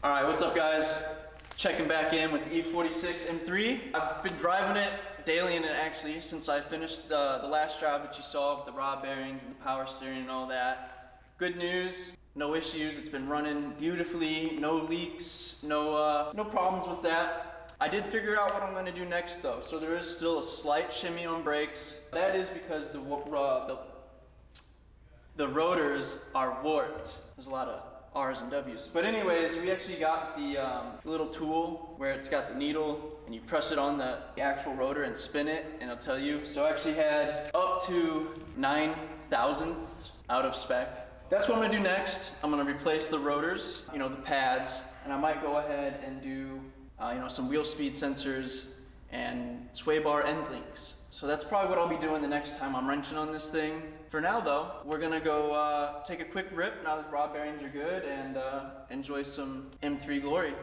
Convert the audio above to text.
All right, what's up guys? Checking back in with the E46 M3. I've been driving it daily in it actually since I finished the last job that you saw with the rod bearings and the power steering and all that. Good news, no issues. It's been running beautifully, no leaks, no problems with that. I did figure out what I'm gonna do next though. So there is still a slight shimmy on brakes. That is because the rotors are warped. There's a lot of R's and W's. But anyways, we actually got the little tool where it's got the needle and you press it on the actual rotor and spin it and it'll tell you. So I actually had up to 9 thousandths out of spec. That's what I'm gonna do next. I'm gonna replace the rotors, you know, the pads, and I might go ahead and do, you know, some wheel speed sensors and sway bar end links. So that's probably what I'll be doing the next time I'm wrenching on this thing. For now though, we're gonna go take a quick rip now that rod bearings are good and enjoy some M3 glory.